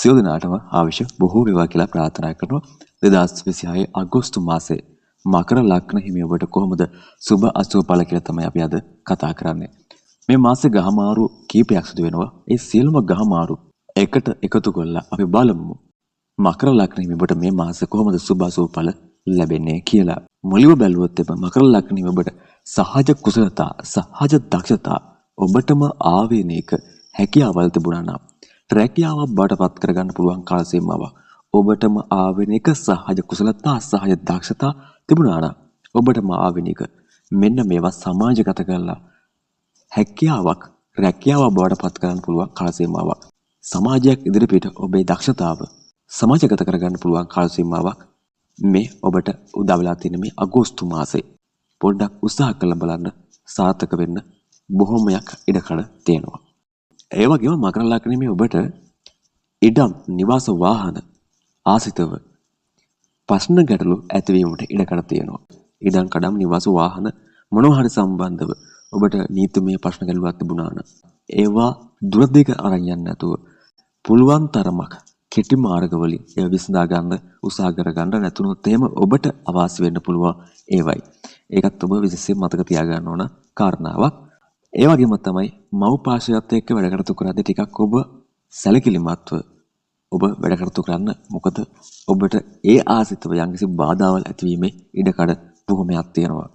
සියලු දෙනාටම ආයුෂ බොහෝ වේවා කියලා ප්‍රාර්ථනා කරනවා. 2026 අගෝස්තු මාසයේ මකර ලග්න හිමි ඔබට කොහොමද සුබ අසුබ ඵල කියලා තමයි අපි අද කතා කරන්නේ. මේ මාසේ ගහමාරු කීපයක් සිදු වෙනවා. ඒ සියලුම ගහමාරු එකට එකතු කරලා අපි බලමු මකර ලග්න හිමි ඔබට මේ මාසේ කොහොමද සුබ අසුබ ඵල ලැබෙන්නේ කියලා. මුලින්ම බැලුවොත් එප මකර ලග්න හිමි ඔබට සහජ කුසලතා සහජ දක්ෂතා ඔබටම ආවේනික හැකියාවල් තිබුණා නම් රැකියාවක් බවට පත් කරගන්න පුළුවන් කාල සීමාවක් ඔබටම ආවෙනික සහජ කුසලතා සහජ දක්ෂතා තිබුණා නම් ඔබටම ආවෙනික මෙන්න මේවා සමාජගත කරලා හැකියාවක් රැකියාවක් බවට පත් කරගන්න පුළුවන් කාල සීමාවක් සමාජයක් ඉදිරියට ඔබේ දක්ෂතාව සමාජගත කරගන්න පුළුවන් කාල සීමාවක් මේ ඔබට උදා වෙලා තියෙන මේ අගෝස්තු මාසේ පොඩ්ඩක් උත්සාහ කරලා බලන්න සාර්ථක වෙන්න බොහොමයක් ඉඩකඩ තියෙනවා. ඒ වගේම මකර ලග්නෙ ඔබට ඉඩම් නිවාස වාහන ආසිතව ප්‍රශ්න ගැටලු ඇතිවීමට ඉඩකඩ තියෙනවා. ඉඩම් කඩම් නිවාස වාහන මොනවා හරි සම්බන්ධව ඔබට නීතිමය ප්‍රශ්න ගැටලුවක් තිබුණා නම් ඒවා දුරදිග අරන් යන්න නැතුව පුළුවන් තරමක් කෙටි මාර්ගවලින් ඒවා විසඳා ගන්න උත්සාහ කර ගන්න නැතුනොත් එහෙම ඔබට අවාසි වෙන්න පුළුවන් ඒවයි. ඒකත් ඔබ විශේෂයෙන් මතක තියාගන්න ඕන කාරණාවක්. ඒ වගේම තමයි මව් පාර්ශවයත් එක්ක වැඩ කටයුතු කරද්දී ටිකක් ඔබ සැලකිලිමත්ව ඔබ වැඩ කටයුතු කරන්න. මොකද ඔබට ඒ ආසිතව යම්කිසි බාධාවල් ඇතිවීමේ ඉඩකඩ බොහොමයක් තියෙනවා.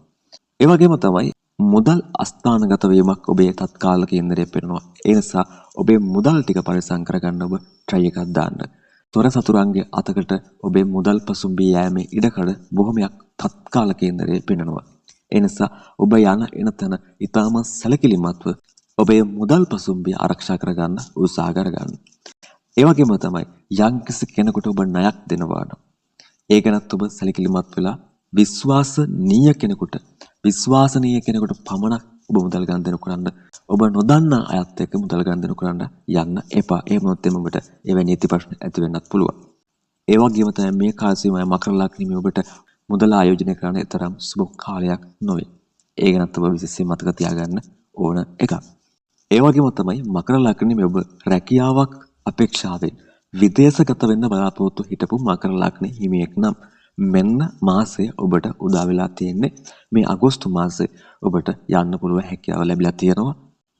ඒ වගේම තමයි මුදල් අස්ථානගත වීමක් ඔබේ තත්කාලික කේන්දරයේ පෙනෙනවා. ඒ නිසා ඔබේ මුදල් ටික පරිසම් කරගන්න ඔබ try එකක් දාන්න. තොර සතුරන්ගේ අතකට ඔබේ මුදල් පසුම්බී යෑමේ ඉඩකඩ බොහොමයක් තත්කාලික කේන්දරයේ පෙනෙනවා. ඒ නිසා ඔබ යන එන තැන ඊටම සැලකිලිමත්ව ඔබේ මුදල් පසුම්බිය ආරක්ෂා කරගන්න උත්සාහ කරගන්න. ඒ වගේම තමයි යම්කිසි කෙනෙකුට ඔබ ණයක් දෙනවා නම් ඒ ගැනත් ඔබ සැලකිලිමත් වෙලා විශ්වාසනීය කෙනෙකුට පමණක් ඔබ මුදල් ගනුදෙනු කරන්න. ඔබ නොදන්නා අයත් එක්ක මුදල් ගනුදෙනු කරන්න යන්න එපා. එහෙම නොත් ඔබට එවැනි නීති ප්‍රශ්න ඇති වෙන්නත් පුළුවන්. ඒ වගේම තමයි මේ කාල සීමාවේ මකර ලග්නෙ ඔබට මුදල ආයෝජනය කරන්න තරම් සුබ කාලයක් නොවේ. ඒ ගැනත් ඔබ විශේෂයෙන් මතක තියාගන්න ඕන එකක්. ඒ වගේම තමයි මකර ලග්නෙ ඔබ රැකියාවක් අපේක්ෂාවෙන් විදේශගත වෙන්න බලාපොරොත්තු හිටපු මකර ලග්නෙ හිමියෙක් නම් මෙන්න මාසය ඔබට උදා වෙලා තියෙන්නේ. මේ අගෝස්තු මාසයේ ඔබට යන්න පුළුවන් හැකියාව ලැබිලා තියෙනවා.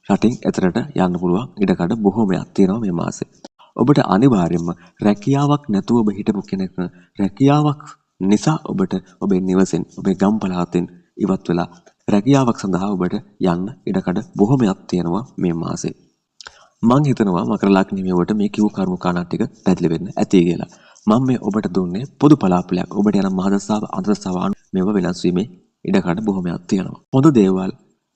රටින් එතරට යන්න පුළුවන් ඉඩකඩ බොහෝමයක් තියෙනවා මේ මාසේ. ඔබට අනිවාර්යයෙන්ම රැකියාවක් නැතුව ඔබ හිටපු කෙනෙක් රැකියාවක් නිසා ඔබට ඔබේ නිවසෙන් ඔබේ ගම් පළාතෙන් ඉවත් වෙලා රැකියාවක් සඳහා ඔබට යන්න ඉඩකඩ බොහොමයක් තියෙනවා මේ මාසේ. මම හිතනවා මකර ලග්නෙ ඔබට මේ කිව් කර්ම කාණා ටික පැහැදිලි වෙන්න ඇති කියලා. මම මේ ඔබට දුන්නේ පොදු පලාපලයක්. ඔබට යන මහදසාව අන්තර්සාව මේවා වෙනස් වීමේ ඉඩකඩ බොහොමයක් තියෙනවා. හොඳ දේවල්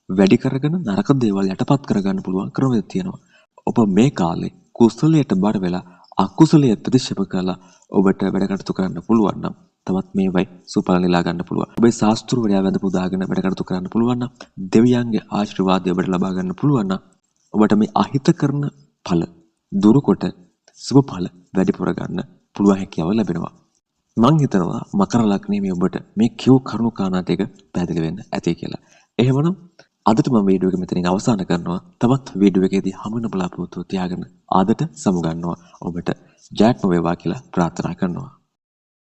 වැඩි කරගෙන නරක දේවල් යටපත් කරගන්න පුළුවන් ක්‍රමයක් තියෙනවා. ඔබ මේ කාලේ කුසලයට බර වෙලා අකුසලයේ ප්‍රතික්ෂේප කරලා ඔබට වැඩ කටයුතු කරන්න පුළුවන් නම් තවත් මේවයි සුඵල නෙලා ගන්න පුළුවන්. ඔබේ ශාස්ත්‍රවරයා වැඳ පුදාගෙන වැඩ කටයුතු කරන්න පුළුවන් නම් දෙවියන්ගේ ආශිර්වාදය ඔබට ලබා ගන්න පුළුවන් නම් ඔබට මේ අහිත කරන ඵල දුරුකොට සුබ ඵල වැඩිපුර ගන්න පුළුවන් හැකියාව ලැබෙනවා. මම හිතනවා මකර ලග්නේ මේ ඔබට මේ කිව් කරුණු කාණා ටික පැහැදිලි වෙන්න ඇති කියලා. එහෙමනම් අදට මම වීඩියෝ එක මෙතනින් අවසන් කරනවා. තවත් වීඩියෝ එකකදී හමුවෙන බලාපොරොත්තු තියාගෙන ආදට සමු ගන්නවා. ඔබට ජයත්ම වේවා කියලා ප්‍රාර්ථනා කරනවා.